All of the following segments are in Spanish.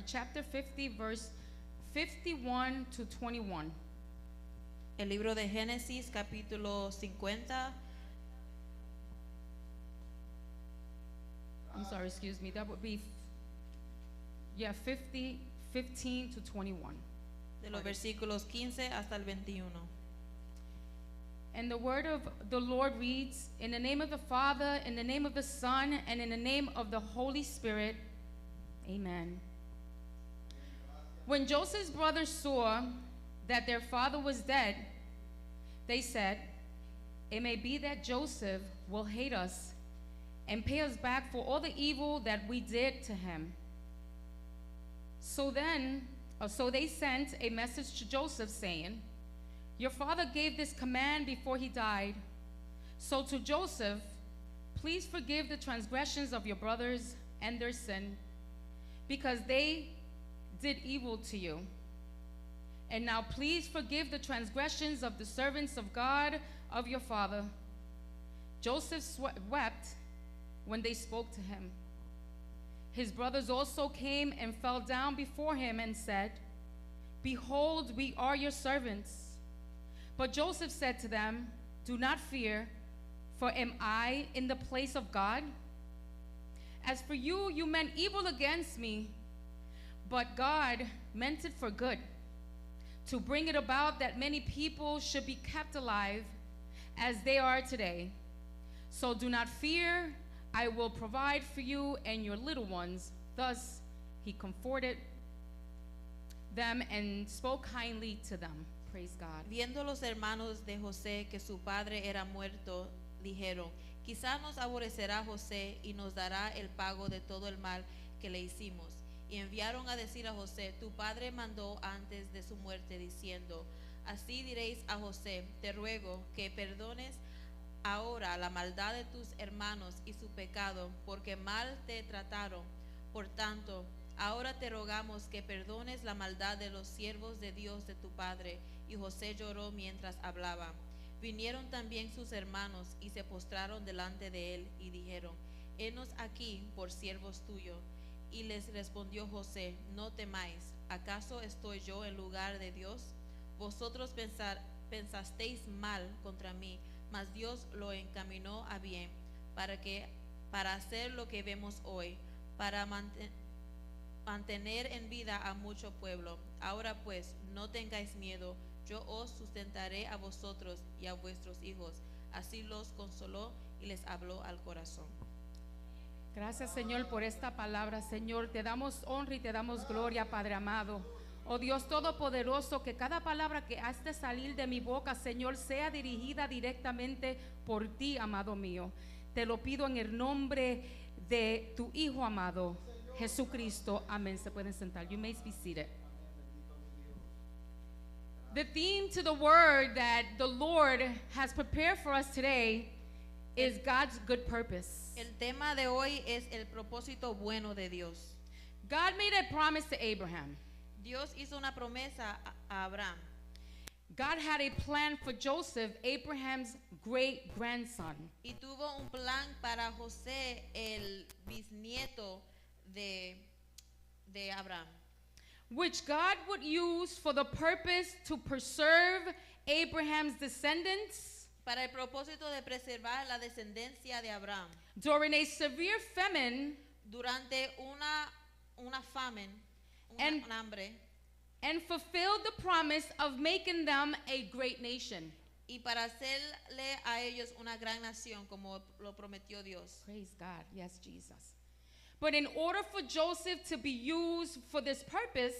chapter 50, verse 51 to 21. El libro de Génesis, capítulo 50. I'm sorry, excuse me. That would be 15 to 21. De los versículos 15 hasta el 21. And the word of the Lord reads, in the name of the Father, in the name of the Son, and in the name of the Holy Spirit. Amen. When Joseph's brothers saw that their father was dead, they said, it may be that Joseph will hate us and pay us back for all the evil that we did to him. So they sent a message to Joseph saying, your father gave this command before he died. So to Joseph, please forgive the transgressions of your brothers and their sin, because they did evil to you. And now please forgive the transgressions of the servants of God of your father. Joseph wept when they spoke to him. His brothers also came and fell down before him and said, behold, we are your servants. But Joseph said to them, do not fear, for am I in the place of God? As for you, you meant evil against me, but God meant it for good, to bring it about that many people should be kept alive as they are today. So do not fear, I will provide for you and your little ones. Thus he comforted them and spoke kindly to them. Praise God. Viendo los hermanos de José que su padre era muerto, dijeron, quizá nos aborrecerá José y nos dará el pago de todo el mal que le hicimos. Y enviaron a decir a José, tu padre mandó antes de su muerte diciendo, así diréis a José, te ruego que perdones ahora la maldad de tus hermanos y su pecado, porque mal te trataron. Por tanto, ahora te rogamos que perdones la maldad de los siervos de Dios de tu padre. Y José lloró mientras hablaba. Vinieron también sus hermanos y se postraron delante de él y dijeron, henos aquí por siervos tuyos. Y les respondió José, no temáis, ¿acaso estoy yo en lugar de Dios? Vosotros pensasteis mal contra mí, mas Dios lo encaminó a bien, para hacer lo que vemos hoy, para mantener en vida a mucho pueblo. Ahora pues, no tengáis miedo, yo os sustentaré a vosotros y a vuestros hijos. Así los consoló y les habló al corazón. Gracias, Señor, por esta palabra. Señor, te damos honra y te damos gloria, Padre amado. Oh Dios Todopoderoso, que cada palabra que has de salir de mi boca, Señor, sea dirigida directamente por ti, amado mío. Te lo pido en el nombre de tu Hijo amado, Jesucristo. Amén. Se pueden sentar. You may be seated. The theme to the word that the Lord has prepared for us today is God's good purpose. El tema de hoy es el propósito bueno de Dios. God made a promise to Abraham. Dios hizo una promesa a Abraham. God had a plan for Joseph, Abraham's great grandson. Y tuvo un plan para José, el bisnieto de Abraham, which God would use for the purpose to preserve Abraham's descendants para el propósito de preservar la descendencia de Abraham during a severe famine durante una famine, un hambre, and fulfill the promise of making them a great nation. Y para hacerle a ellos una gran nación como lo prometió Dios. Praise God. Yes, Jesus. But in order for Joseph to be used for this purpose,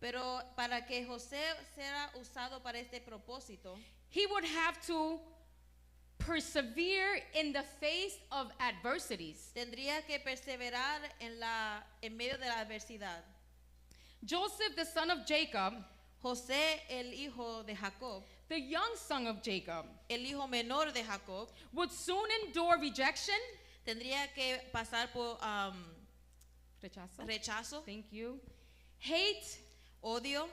pero para que José sea usado para este propósito, he would have to persevere in the face of adversities. Tendría que perseverar en medio de la adversidad. Joseph, the son of Jacob, José, el hijo de Jacob, the young son of Jacob, el hijo menor de Jacob, would soon endure rejection. Tendría que pasar por rechazo. Thank you. Hate, odio,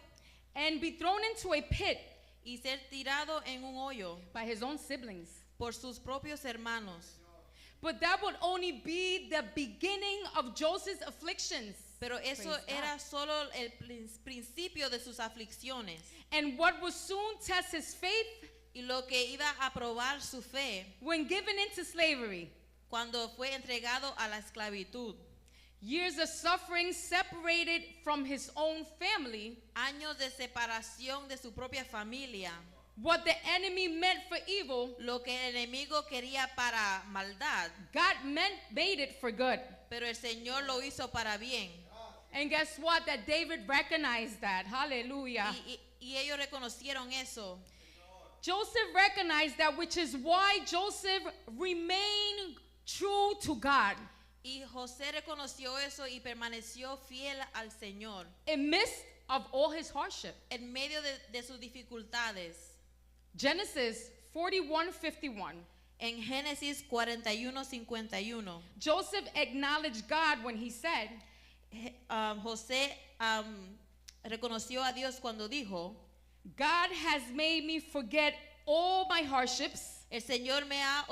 and be thrown into a pit y ser tirado en un hoyo by his own siblings. Por sus propios hermanos. But that would only be the beginning of Joseph's afflictions. Pero eso Praise God. era solo el principio de sus aflicciones. And what would soon test his faith Y lo que iba a probar su fe when given into slavery. cuando fue entregado a la esclavitud. Years of suffering separated from his own family. Años de separación de su propia familia. What the enemy meant for evil, Lo que el enemigo quería para maldad, God made it for good. pero el Señor lo hizo para bien. And guess what? That David recognized that. Hallelujah. Y ellos reconocieron eso. Joseph recognized that, which is why Joseph remained true to God. Y José reconoció eso y permaneció fiel al Señor In midst of all his hardship. en medio de sus dificultades. Genesis 41:51. En Génesis 41:51, Joseph acknowledged God when he said, José reconoció a Dios cuando dijo, God has made me forget all my hardships el Señor me ha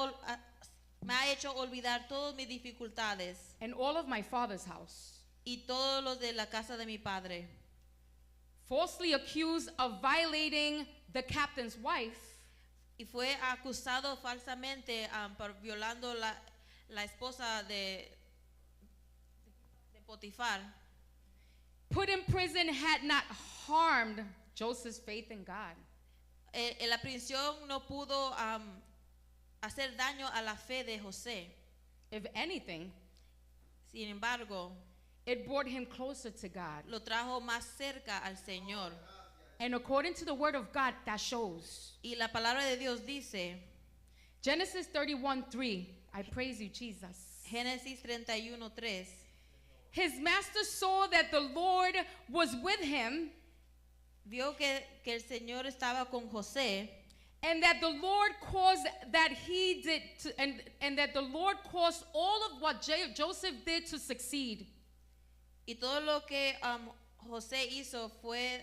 hecho olvidar todas mis dificultades and all of my father's house. y todos los de la casa de mi padre. Falsely accused of violating the captain's wife, Y fue acusado falsamente por violando la esposa de Potifar. put in prison had not harmed Joseph's faith in God. La prisión no pudo hacer daño a la fe de José. If anything, Sin embargo, it brought him closer to God. lo trajo más cerca al Señor. And according to the word of God, that shows. Y la palabra de Dios dice, Genesis 31:3. I praise you, Jesus. Génesis 31:3, His master saw that the Lord was with him, vio que el Señor estaba con José and that the Lord caused that he did to, and that the Lord caused all of what Joseph did to succeed. y todo lo que José hizo fue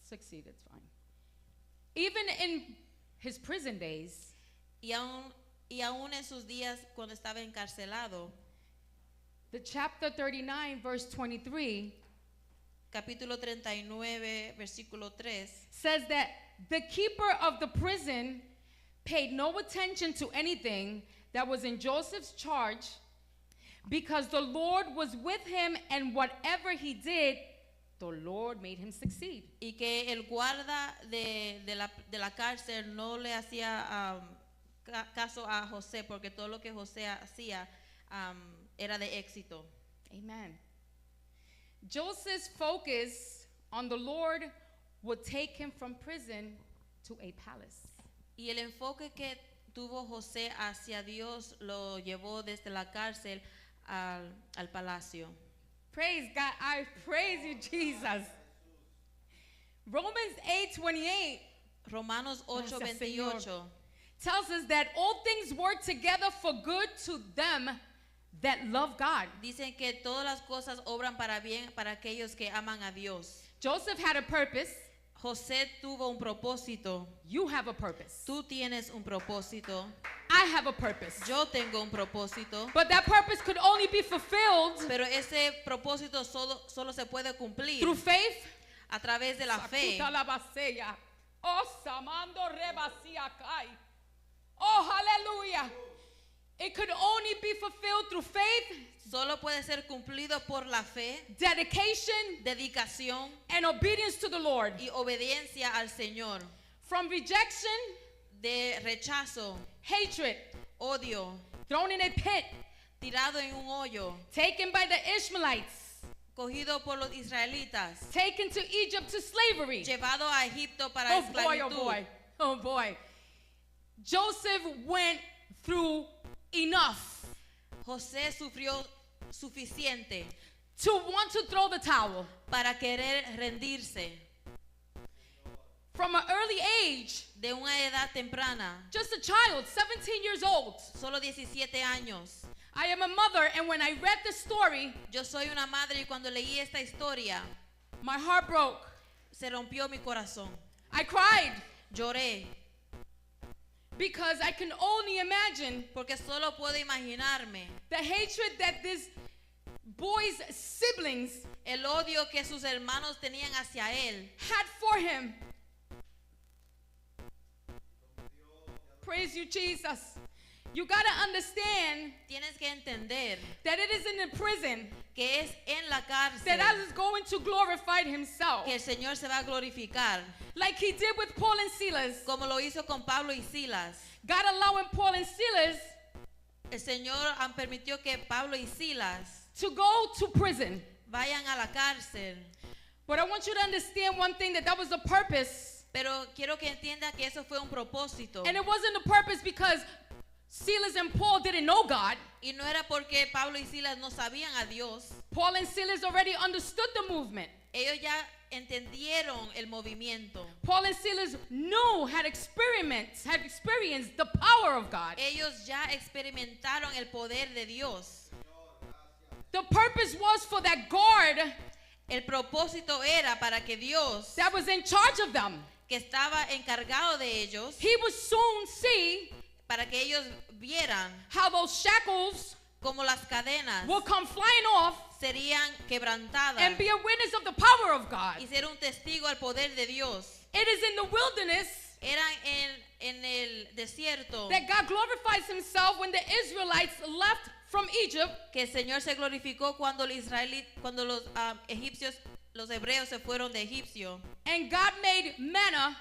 Succeed, it's fine. Even in his prison days, y aún en sus días cuando estaba encarcelado. the chapter 39, verse 23 Capítulo 39, versículo 3, says that the keeper of the prison paid no attention to anything that was in Joseph's charge because the Lord was with him, and whatever he did, the Lord made him succeed. y que el guarda de la cárcel no le hacía caso a José, porque todo lo que José hacía era de éxito. Amen. Joseph's focus on the Lord would take him from prison to a palace. Y el enfoque que tuvo José hacia Dios lo llevó desde la cárcel al palacio. Praise God. I praise you, Jesus. Romans 8:28 Romanos Gracias, 8:28 tells us that all things work together for good to them that love God. dicen que todas las cosas obran para bien para aquellos que aman a Dios. Joseph had a purpose. José tuvo un propósito. You have a purpose. Tú tienes un propósito. I have a purpose. Yo tengo un propósito. But that purpose could only be fulfilled Pero ese propósito solo se puede cumplir through faith. a través de la fe. Sakuta la basella. Oh, samando rebasia kai. Oh, hallelujah. It could only be fulfilled through faith, Solo puede ser cumplido por la fe, dedication, dedicación and obedience to the Lord. y obediencia al Señor. From rejection, De rechazo, hatred, odio, thrown in a pit, tirado en un hoyo, taken by the Ishmaelites, cogido por los israelitas, taken to Egypt to slavery. llevado a Egipto para Oh boy, oh esclavitud. boy, oh boy. Joseph went through enough José sufrió suficiente to want to throw the towel. para querer rendirse. From an early age, De una edad temprana, just a child, 17 years old. solo 17 años. I am a mother, and when I read the story, Yo soy una madre y cuando leí esta historia, my heart broke. se rompió mi corazón. I cried. Lloré. Because I can only imagine porque solo puedo imaginarme the hatred that this boy's siblings el odio que sus hermanos tenían hacia él. had for him. Praise you, Jesus. You got to understand Tienes que entender that it is in the prison que es en la cárcel that God is going to glorify himself. que el Señor se va a glorificar, Like he did with Paul and Silas. como lo hizo con Pablo y Silas. God allowing Paul and Silas El Señor permitió que Pablo y Silas to go to prison. vayan a la cárcel. But I want you to understand one thing, that was the purpose. Pero quiero que entienda que eso fue un propósito. And it wasn't the purpose because Silas and Paul didn't know God. Y no era porque Pablo y Silas no sabían a Dios. Paul and Silas already understood the movement. Ellos ya entendieron el movimiento. Paul and Silas had experienced the power of God. Ellos ya experimentaron el poder de Dios. The purpose was for that guard El propósito era para que Dios, that was in charge of them, que estaba encargado de ellos, he would soon see para que ellos vieran how those shackles cómo las cadenas will come flying off serían quebrantadas and be a witness of the power of God. y ser un testigo al poder de Dios. It is in the wilderness Eran en el desierto that God glorifies himself when the Israelites left from Egypt que el Señor se glorificó cuando los egipcios, los hebreos se fueron de Egipcio, and God made manna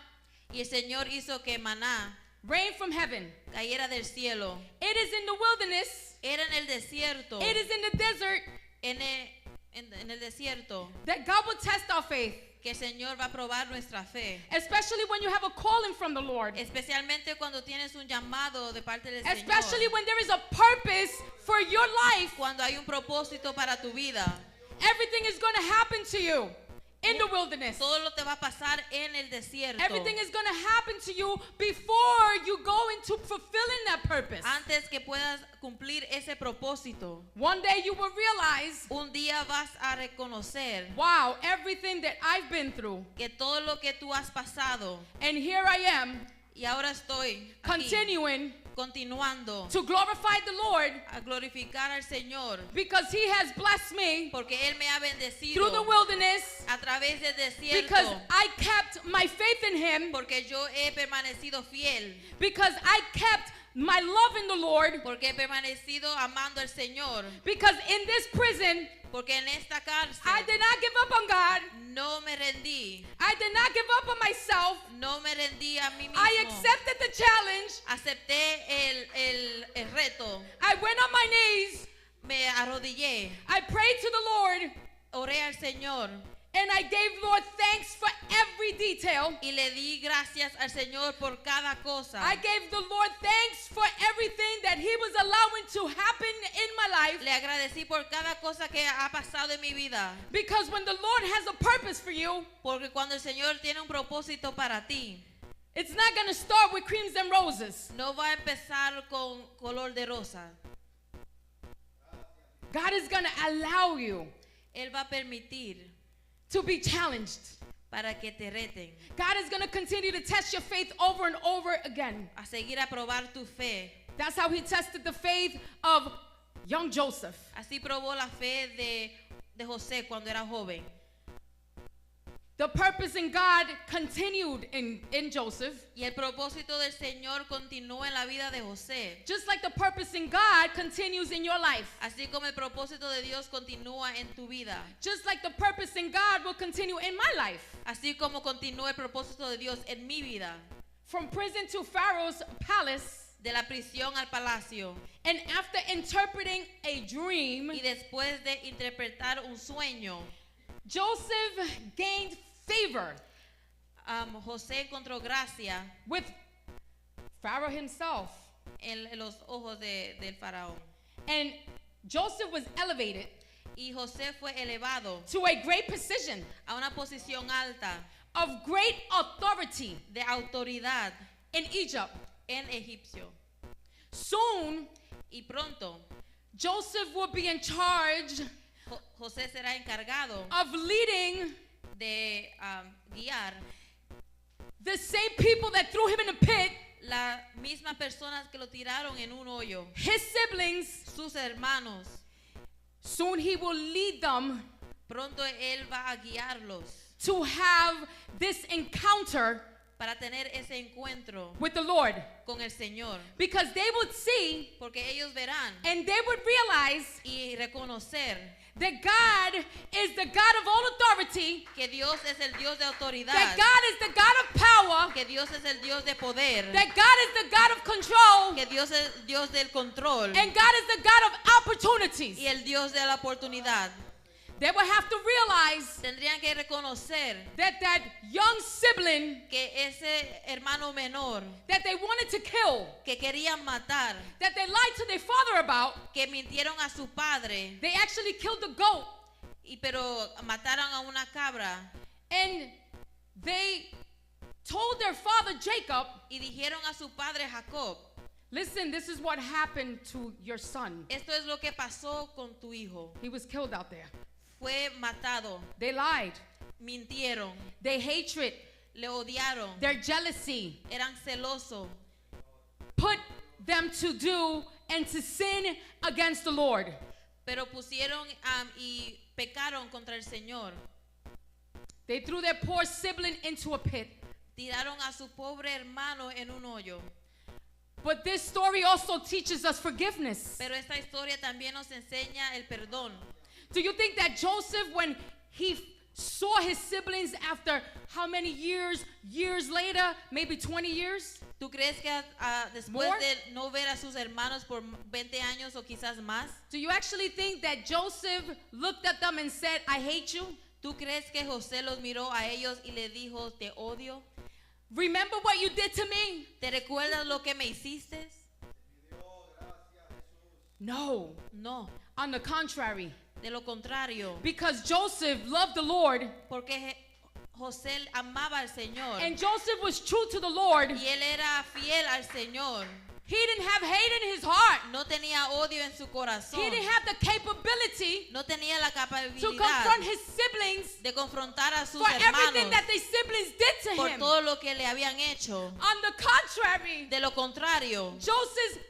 y el Señor hizo que maná rain from heaven. cayera del cielo. It is in the wilderness, Era en el desierto, it is in the desert en el desierto that God will test our faith, que el Señor va a probar nuestra fe. especially when you have a calling from the Lord, Especialmente cuando tienes un llamado de parte del especially Señor. when there is a purpose for your life. Cuando hay un propósito para tu vida. Everything is going to happen to you in the wilderness. Todo lo te va a pasar en el desierto. Everything is going to happen to you before you go into fulfilling that purpose. Antes que puedas cumplir ese propósito. One day you will realize, Un día vas a reconocer wow, everything that I've been through, que todo lo que tú has pasado, and here I am y ahora estoy aquí, continuing continuando to glorify the Lord a glorificar al Señor, because he has blessed me porque Él me ha bendecido through the wilderness, a través del because desierto, I kept my faith in him, porque yo he permanecido fiel, because I kept my love in the Lord, porque he permanecido amando al Señor, because in this prison porque en esta cárcel I did not give up on God. no me rendí, I did not give up on myself. no me rendí a mí mismo. I accepted the challenge. Acepté el reto, I went on my knees. me arrodillé, I prayed to the Lord, oré al Señor and I gave Lord thanks for every detail. y le di gracias al Señor por cada cosa. I gave the Lord thanks for everything that he was allowing to happen in my life. Le agradecí por cada cosa que ha pasado en mi vida, Because when the Lord has a purpose for you, porque cuando el Señor tiene un propósito para ti, it's not going to start with creams and roses. no va a empezar con color de rosa. God is going to allow you Él va a permitir to be challenged. para que te reten, God is going to continue to test your faith over and over again. a seguir a probar tu fe. That's how he tested the faith of young Joseph. Así probó la fe de José cuando era joven. The purpose in God continued in Joseph. Y el propósito del Señor continuó en la vida de José. Just like the purpose in God continues in your life. Así como el propósito de Dios continúa en tu vida. Just like the purpose in God will continue in my life. Así como continúa el propósito de Dios en mi vida. From prison to Pharaoh's palace. De la prisión al palacio. And after interpreting a dream, Y después de interpretar un sueño, Joseph gained favor José encontró gracia with Pharaoh himself. en los ojos del faraón. And Joseph was elevated Y José fue elevado to a great position a una posición alta of great authority de autoridad in Egypt. en Egipcio. Soon, Y pronto, Joseph will be in charge José será encargado of leading de guiar the same people that threw him in the pit las mismas personas que lo tiraron en un hoyo, his siblings, sus hermanos, soon he will lead them pronto Él va a guiarlos to have this encounter para tener ese encuentro with the Lord. con el Señor. Because they would see Porque ellos verán and they would realize y reconocer that God is the God of all authority, que Dios es el Dios de autoridad, that God is the God of power, que Dios es el Dios de poder, that God is the God of control, que Dios es el Dios del control and God is the God of opportunities. y el Dios de la oportunidad. They would have to realize Tendrían que reconocer that that young sibling que ese hermano menor that they wanted to kill, que querían matar, that they lied to their father about, que mintieron a su padre, they actually killed the goat, pero mataron a una cabra and they told their father Jacob, y dijeron a su padre Jacob, listen, this is what happened to your son. esto es lo que pasó con tu hijo. He was killed out there. Fue matado, They lied. mintieron, Their hatred, le odiaron, their jealousy eran celosos, put them to do and to sin against the Lord. pero pusieron y pecaron contra el Señor. They threw their poor sibling into a pit. Tiraron a su pobre hermano en un hoyo. But this story also teaches us forgiveness. Pero esta historia también nos enseña el perdón. Do you think that Joseph, when he saw his siblings after how many years later, maybe 20 years? ¿Tú crees que después More? de no ver a sus hermanos por 20 años o quizás más, Do you actually think that Joseph looked at them and said, I hate you? tú crees que José los miró a ellos y le dijo, te odio? Remember what you did to me? ¿Te recuerdas lo que me hiciste? No. No, On the contrary, de lo contrario, because Joseph loved the Lord porque José amaba al Señor and Joseph was true to the Lord. y él era fiel al Señor. He didn't have hate in his heart. No tenía odio en su corazón. He didn't have the capability No tenía la to capacidad confront his siblings de confrontar a sus for everything hermanos that their siblings did to por him. todo lo que le habían hecho. On the contrary, De lo contrario, Joseph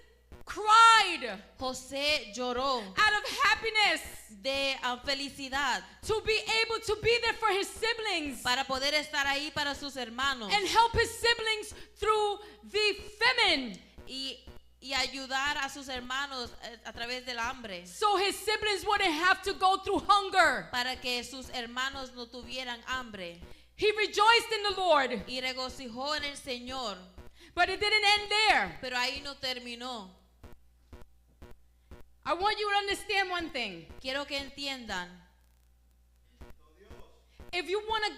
cried José lloró out of happiness de felicidad to be able to be there for his siblings para poder estar ahí para sus hermanos and help his siblings through the famine, y ayudar a sus hermanos a través del hambre, so his siblings wouldn't have to go through hunger. para que sus hermanos no tuvieran hambre. He rejoiced in the Lord, Y regocijó en el Señor, but it didn't end there. pero ahí no terminó. I want you to understand one thing. Quiero que entiendan, If you want to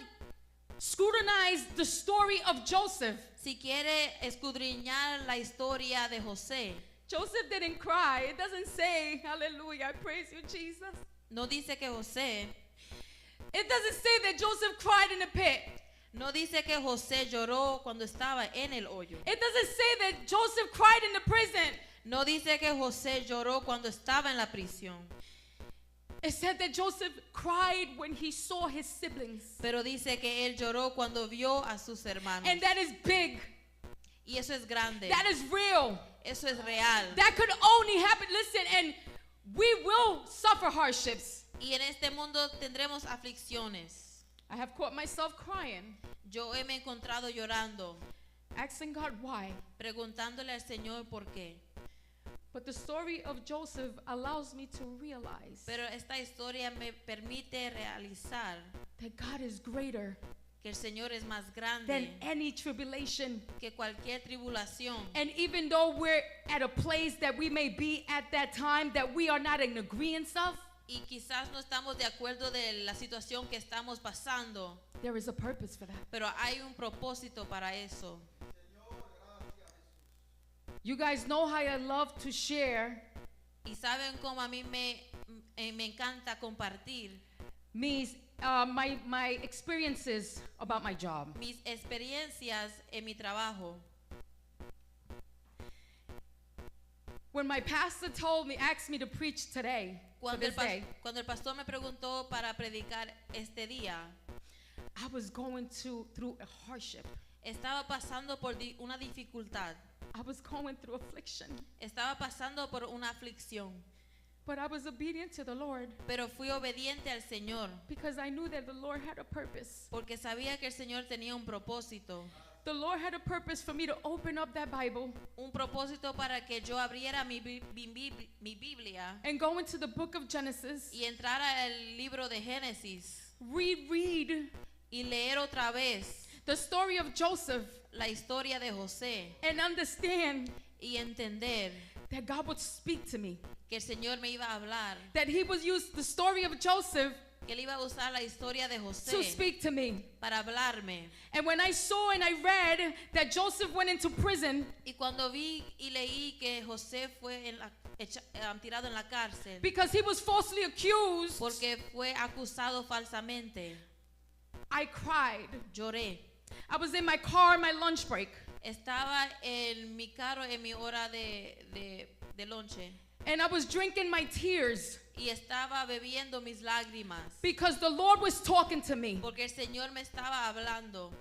scrutinize the story of Joseph, si quiere escudriñar la historia de José, Joseph didn't cry. It doesn't say, hallelujah, I praise you, Jesus. no dice que José, It doesn't say that Joseph cried in the pit. no dice que José lloró cuando estaba en el hoyo. It doesn't say that Joseph cried in the prison. No dice que José lloró cuando estaba en la prisión, It said that Joseph cried when he saw his siblings. pero dice que él lloró cuando vio a sus hermanos. And that is big. Y eso es grande, That is real. eso es real. That could only happen. Listen, and we will suffer hardships. Y en este mundo tendremos aflicciones. I have caught myself crying, Yo me he encontrado llorando, asking God why. preguntándole al Señor por qué. But the story of Joseph allows me to realize Pero esta historia me permite realizar that God is greater que el Señor es más than grande any tribulation. que cualquier tribulación. And even though we're at a place that we may be at that time that we are not in agreement of, Y quizás no estamos de acuerdo de la situación que estamos pasando, there is a purpose for that. pero hay un propósito para eso. You guys know how I love to share Y saben cómo a mí me encanta compartir my experiences about my job. mis experiencias en mi trabajo. When my pastor asked me to preach today, for Cuando this day, cuando el pastor me preguntó para predicar este día, I was going through a hardship. Estaba pasando por una dificultad. I was going through affliction. Estaba pasando por una aflicción. But I was obedient to the Lord Pero fui obediente al Señor because I knew that the Lord had a purpose. porque sabía que el Señor tenía un propósito. The Lord had a purpose for me to open up that Bible Un propósito para que yo abriera mi Biblia and go into the book of Genesis, y entrara al libro de Génesis reread y leer otra vez the story of Joseph, la historia de José and understand y entender that God would speak to me. que el Señor me iba a hablar, That He would use the story of Joseph que Él iba a usar la historia de to José speak to me. para hablarme. And when I saw and I read that Joseph went into prison Y cuando vi y leí que José fue tirado en la cárcel because he was falsely accused, porque fue acusado falsamente, I cried. lloré. I was in my car in my lunch break, Estaba en mi carro en mi hora de lonche and I was drinking my tears y estaba bebiendo mis lágrimas because the Lord was talking to me. porque el Señor me estaba hablando.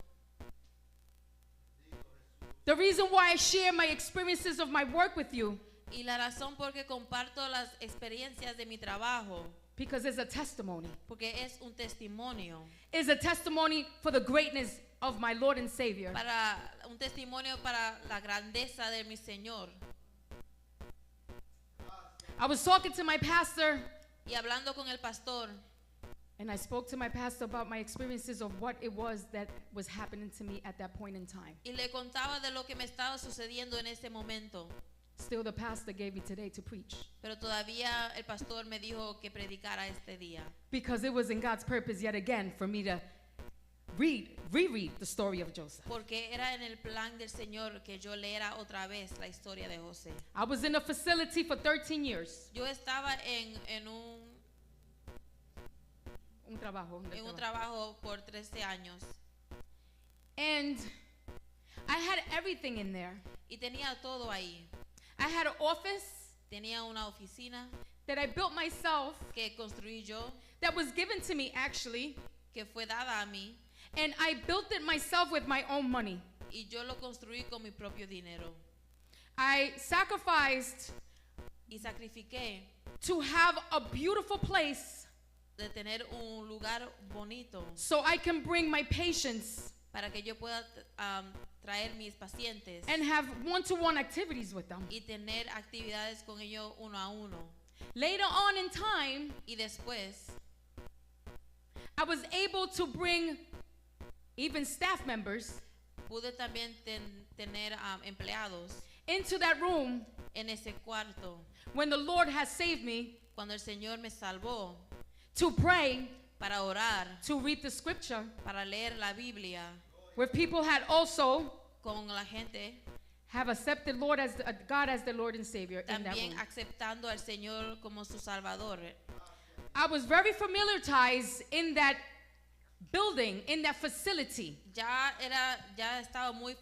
The reason why I share my experiences of my work with you, Y la razón por qué comparto las experiencias de mi trabajo, because it's a testimony. porque es un testimonio, It's a testimony for the greatness of my Lord and Savior. para un testimonio para la grandeza de mi Señor. I was talking to my pastor, Y hablando con el pastor, and I spoke to my pastor about my experiences of what it was that was happening to me at that point in time. y le contaba de lo que me estaba sucediendo en ese momento. Still, the pastor gave me today to preach Pero todavía el pastor me dijo que predicara este día. because it was in God's purpose yet again for me to reread the story of Joseph. Porque era en el plan del Señor que yo leera otra vez la historia de José. I was in a facility for 13 years. Yo estaba en un trabajo por 13 años. And I had everything in there. Y tenía todo ahí. I had an office Tenía una oficina that I built myself que construí yo, that was given to me actually, que fue dada a mí. and I built it myself with my own money. Y yo lo construí con mi propio dinero. I sacrificed Y sacrifiqué to have a beautiful place de tener un lugar bonito so I can bring my patients para que yo pueda traer mis pacientes and have one-to-one activities with them. y tener actividades con ellos uno a uno. Later on in time, Y después I was able to bring even staff members pude también tener empleados into that room en ese cuarto when the Lord has saved me cuando el Señor me salvó to pray, para orar, to read the scripture, para leer la Biblia where people had also con la gente, have accepted Lord as God as the Lord and Savior in that también room. aceptando al Señor como su Salvador. I was very familiarized in that building, in that facility. Ya estaba muy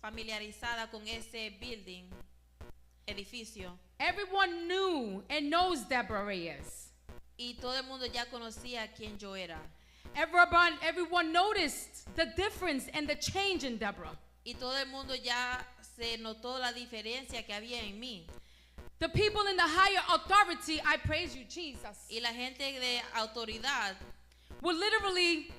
familiarizada con ese edificio. Everyone knew and knows Deborah Reyes. Y todo el mundo ya conocía quién yo era. Everyone noticed the difference and the change in Deborah. Y todo el mundo ya se notó la diferencia que había en mí. The people in the higher authority, I praise you, Jesus, Y la gente de autoridad would literally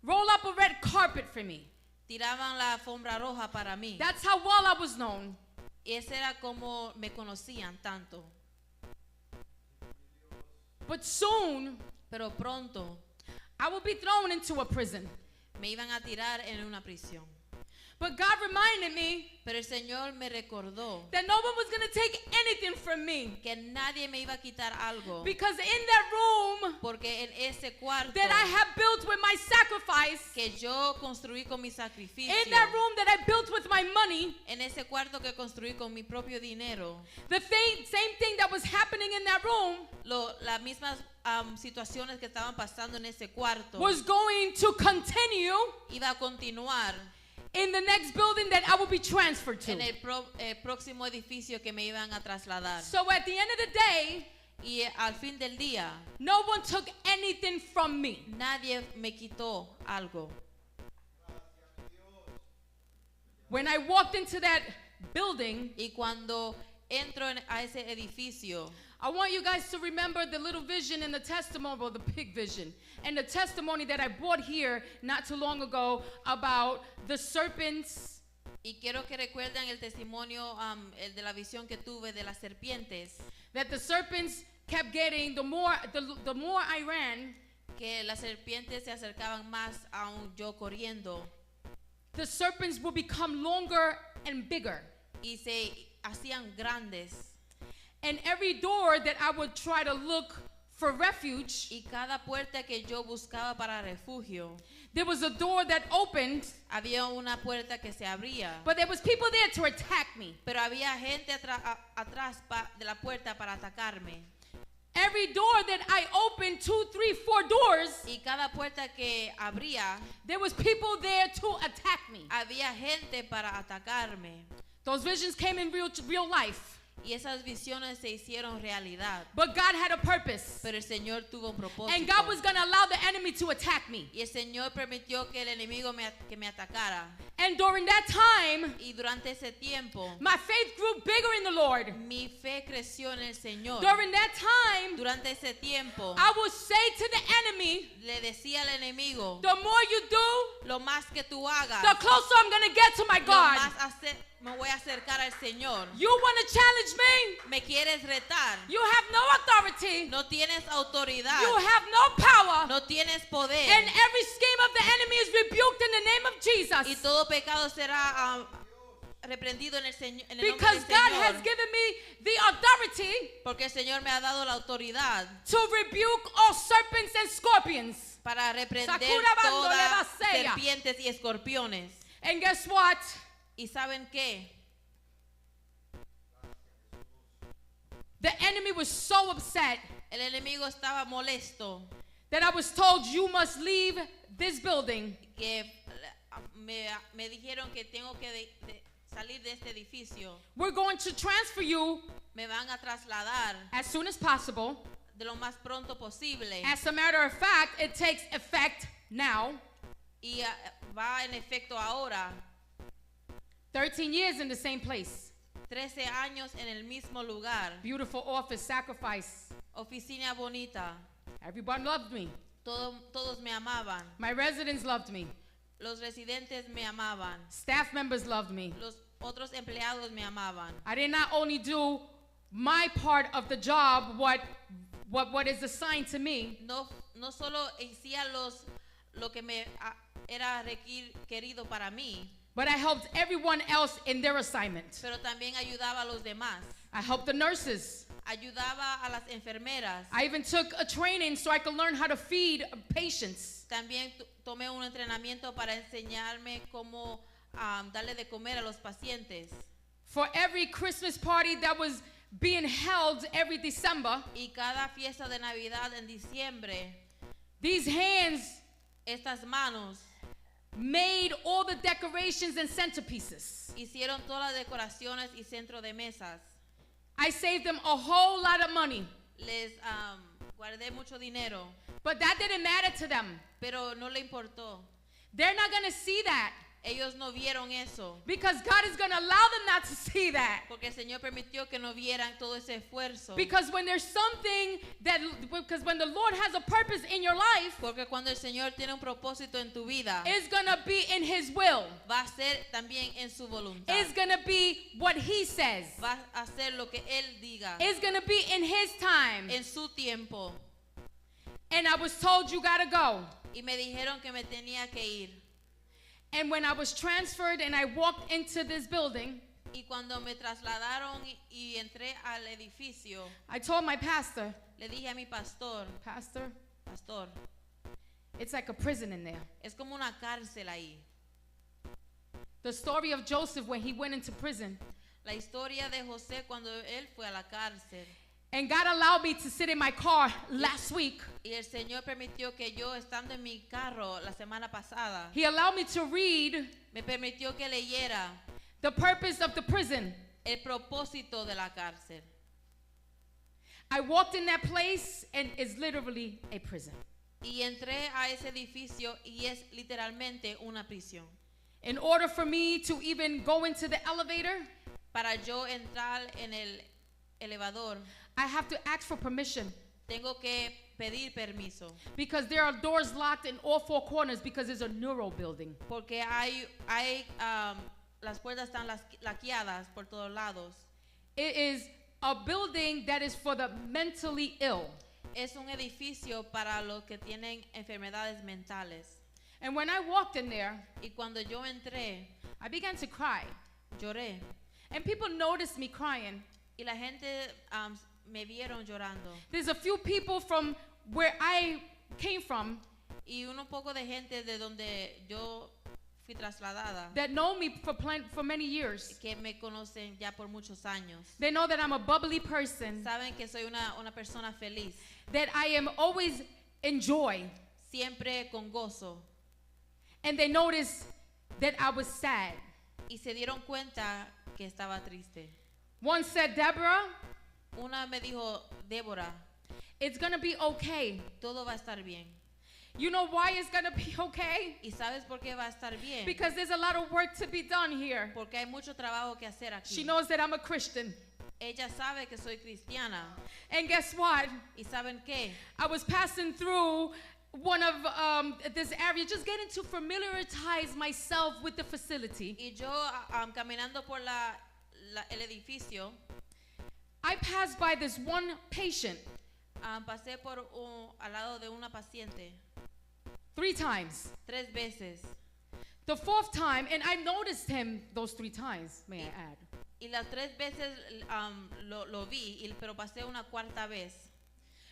roll up a red carpet for me. tiraban la alfombra roja para mí. That's how well I was known. Y ese era como me conocían tanto. But soon, Pero pronto I would be thrown into a prison. me iban a tirar en una prisión. But God reminded me Pero el Señor me recordó that no one was going to take anything from me. que nadie me iba a quitar algo. Because in that room Porque en ese cuarto that I have built with my sacrifice, que yo construí con mi sacrificio, in that room that I built with my money, en ese cuarto que construí con mi propio dinero, the same thing that was happening in that room las mismas situaciones que estaban pasando en ese cuarto was going to continue iba a continuar in the next building that I will be transferred to. en el próximo edificio que me iban a trasladar. So at the end of the day, Y al fin del día, no one took anything from me. nadie me quitó algo. When I walked into that building, Y cuando entro a ese edificio, I want you guys to remember the little vision and the testimony, or the big vision, and the testimony that I brought here not too long ago about the serpents. y quiero que recuerden el testimonio el de la visión que tuve de las serpientes, That the serpents kept getting, the more I ran, que las serpientes se acercaban más aún yo corriendo the serpents would become longer and bigger. y se hacían grandes. And every door that I would try to look for refuge, Y cada puerta que yo buscaba para refugio, there was a door that opened, había una puerta que se abría, but there was people there to attack me. pero había gente atrás de la puerta para atacarme. Every door that I opened, 2, 3, 4 doors, Y cada puerta que abría, there was people there to attack me. había gente para atacarme. Those visions came in real life. Y esas visiones se hicieron realidad. But God had a purpose. Pero el Señor tuvo un propósito. And God was going to allow the enemy to attack me. Y el Señor permitió que el enemigo que me atacara. And during that time, Y durante ese tiempo, my faith grew bigger in the Lord. mi fe creció en el Señor. During that time, Durante ese tiempo, I would say to the enemy, le decía al enemigo, the more you do, lo más que tú hagas, the closer I'm going to get to my lo God. más me voy a acercar al Señor. You want to challenge me? Me quieres retar. You have no authority. No tienes autoridad. You have no power. No tienes poder. And every scheme of the enemy is rebuked in the name of Y Jesus. todo pecado será reprendido en el Señor, en el nombre Because del God Señor. has given me the authority Porque el Señor me ha dado la autoridad to rebuke all serpents and scorpions. para reprender Sakura bando todas levasea. serpientes y escorpiones. And guess what? ¿Y saben qué? The enemy was so upset El enemigo estaba molesto that I was told, you must leave this building. que me dijeron que tengo que salir de este edificio. We're going to transfer you Me van a trasladar as soon as possible. de lo más pronto posible. As a matter of fact, it takes effect now. Y va en efecto ahora. 13 years in the same place. 13 años en el mismo lugar. Beautiful office, sacrifice. Oficina bonita. Everyone loved me. Todos me amaban. My residents loved me. Los residentes me amaban. Staff members loved me. Los otros empleados me amaban. I did not only do my part of the job, what is assigned to me, No solo hacía lo que me era requerido para mí, but I helped everyone else in their assignment. pero también ayudaba a los demás. I helped the nurses. Ayudaba a las enfermeras. I even took a training so I could learn how to feed patients. También tomé un entrenamiento para enseñarme cómo darle de comer a los pacientes. For every Christmas party that was being held every December, Y cada fiesta de Navidad en diciembre, these hands estas manos made all the decorations and centerpieces. hicieron todas las decoraciones y centro de mesas. I saved them a whole lot of money, Les guardé mucho dinero, but that didn't matter to them. pero no le importó. They're not going to see that Ellos no vieron eso, because God is going to allow them not to see that. porque el Señor permitió que no vieran todo ese esfuerzo. Because when there's something because when the Lord has a purpose in your life, Porque cuando el Señor tiene un propósito en tu vida, it's going to be in His will. va a ser también en su voluntad. It's going to be what He says. Va a hacer lo que Él diga It's going to be in His time. en su tiempo. And I was told, you got to go. Y me dijeron que me tenía que ir. And when I was transferred and I walked into this building, Y cuando me trasladaron y entré al edificio, I told my pastor, le dije a mi pastor, Pastor, pastor, it's like a prison in there. es como una cárcel ahí. The story of Joseph when he went into prison. La historia de José cuando él fue a la cárcel. And God allowed me to sit in my car last week. Y el Señor permitió que yo, estando en mi carro la semana pasada, He allowed me to read me permitió que leyera the purpose of the prison. el propósito de la cárcel. I walked in that place and it's literally a prison. Y entré a ese edificio y es literalmente una prisión. In order for me to even go into the elevator, para yo entrar en el elevador, I have to ask for permission tengo que pedir permiso. because there are doors locked in all four corners because it's a neuro building. Porque las puertas están laqueadas por todos lados. It is a building that is for the mentally ill. Es un edificio para los que tienen enfermedades mentales. And when I walked in there, Y cuando yo entré, I began to cry. lloré. And people noticed me crying. Y la gente me vieron llorando. There's a few people from where I came from Y un poco de gente de donde yo fui trasladada, that know me for many years. que me conocen ya por muchos años. They know that I'm a bubbly person, Saben que soy una persona feliz, that I am always in joy. siempre con gozo. And they noticed that I was sad. Y se dieron cuenta que estaba triste. One said, Deborah, Una me dijo, Débora, it's going to be okay. todo va a estar bien. You know why it's going to be okay? ¿Y sabes por qué va a estar bien? Because there's a lot of work to be done here. Porque hay mucho trabajo que hacer aquí. She knows that I'm a Christian. Ella sabe que soy cristiana. And guess what? ¿Y saben qué? I was passing through one of this area, just getting to familiarize myself with the facility. Y yo caminando por el edificio, I passed by this one patient pasé por al lado de una paciente 3 times. 3 veces. The 4th time, and I noticed him those 3 times, may I add. Y las 3 veces lo vi, pero pasé una 4ª vez.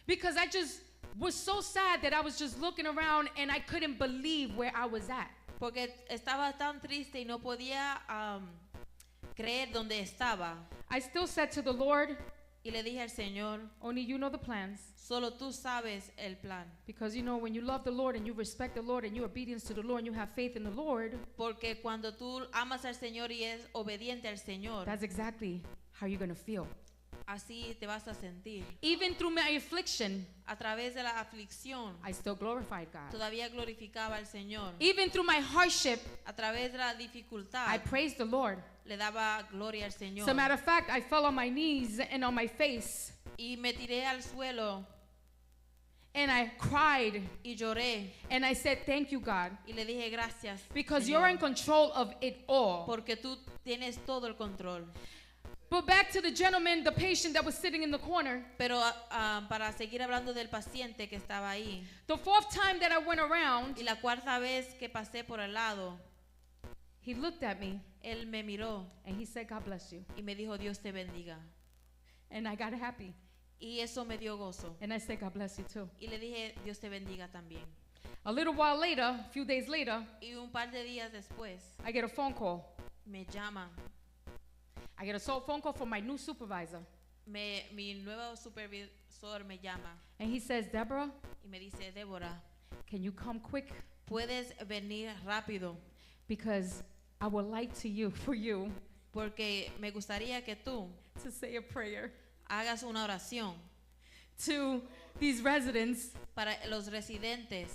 Because I just was so sad that I was just looking around and I couldn't believe where I was at. Porque estaba tan triste y no podía creer dónde estaba. I still said to the Lord, Y le dije al Señor, only you know the plans. solo tú sabes el plan. Because you know, when you love the Lord and you respect the Lord and you're obedient to the Lord and you have faith in the Lord, Porque cuando tú amas al Señor y es obediente al Señor, that's exactly how you're going to feel. así te vas a sentir. Even through my affliction, A través de la aflicción, I still glorified God. todavía glorificaba al Señor. Even through my hardship, A través de la dificultad, I praised the Lord. le daba gloria al Señor. As a matter of fact, I fell on my knees and on my face Y me tiré al suelo and I cried y lloré and I said, thank you, God, y le dije gracias, because Señor, you're in control of it all. porque tú tienes todo el control. But back to the gentleman, the patient that was sitting in the corner. Pero para seguir hablando del paciente que estaba ahí, The 4th time that I went around, y la 4ª vez que pasé por el lado, he looked at me él me miró and he said, God bless you. y me dijo, Dios te bendiga. And I got happy. Y eso me dio gozo. And I said, God bless you too. Y le dije, Dios te bendiga también. A little while later, a few days later, Y un par de días después, I get a phone call. me llaman. I get a phone call from my new supervisor. Mi nuevo supervisor me llama And he says, Deborah, y me dice, Débora, can you come quick? puedes venir rápido Because I would like for you porque me gustaría que tú to say a prayer hagas una oración to these residents para los residentes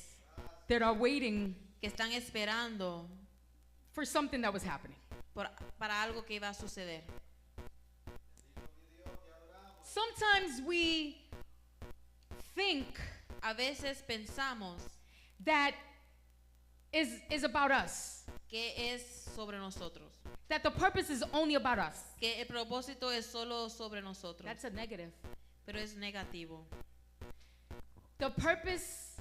that are waiting que están esperando for something that was happening. para algo que iba a suceder. Sometimes we think A veces pensamos that is about us, que es sobre nosotros, that the purpose is only about us. que el propósito es solo sobre nosotros, That's a negative. pero es negativo. The purpose,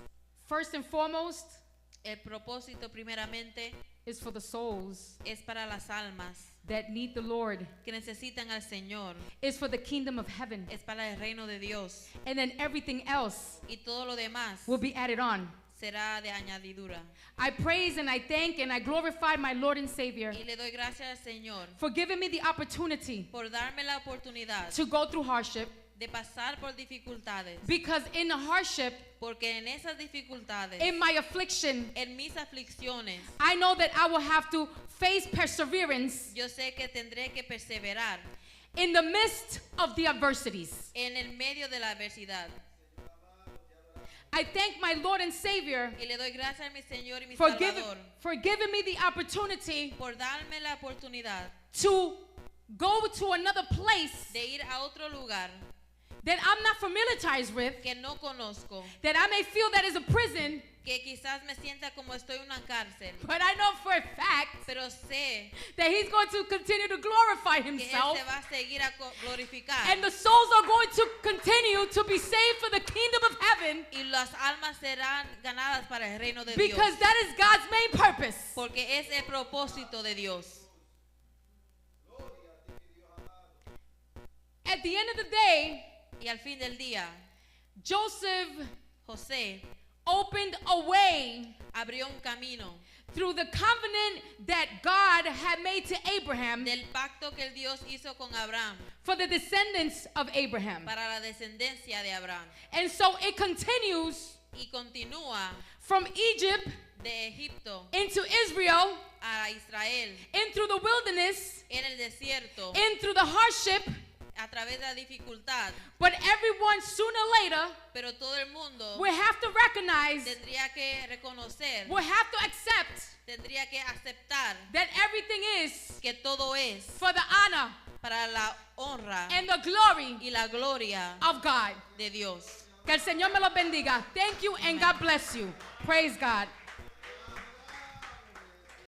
first and foremost, El propósito primeramente is for the souls es para las almas that need the Lord, que necesitan al Señor, is for the kingdom of heaven. es para el reino de Dios, And then everything else y todo lo demás will be added on. será de añadidura. I praise and I thank and I glorify my Lord and Savior Y le doy gracias al Señor for giving me the opportunity por darme la oportunidad to go through hardship, de pasar por dificultades, because in the hardship, porque en esas dificultades, in my affliction, en mis aflicciones, I know that I will have to face perseverance yo sé que tendré que perseverar in the midst of the adversities. en el medio de la adversidad. I thank my Lord and Savior Y le doy gracias a mi Señor y mi for Salvador giving me the opportunity por darme la oportunidad to go to another place de ir a otro lugar that I'm not familiarized with, que no conozco, that I may feel that is a prison, que quizás me sienta como estoy en una cárcel, but I know for a fact pero sé that He's going to continue to glorify que Él Himself, se va a seguir a glorificar and the souls are going to continue to be saved for the kingdom of heaven, y las almas serán ganadas para el reino de because Dios, that is God's main purpose. porque es el propósito de Dios. At the end of the day, Y al fin del día, Joseph José opened a way abrió un camino through the covenant that God had made to Abraham del pacto que el Dios hizo con Abraham for the descendants of Abraham. para la descendencia de Abraham. And so it continues Y continúa from Egypt de Egipto into Israel, a Israel, in through the wilderness, en el desierto, in through the hardship, a través de la dificultad. but everyone sooner or later Pero todo el mundo will have to recognize, tendría que reconocer, will have to accept tendría que aceptar that everything is que todo es for the honor para la honra and the glory y la gloria of God. de Dios. Que el Señor me los bendiga. Thank you and God bless you. Praise God.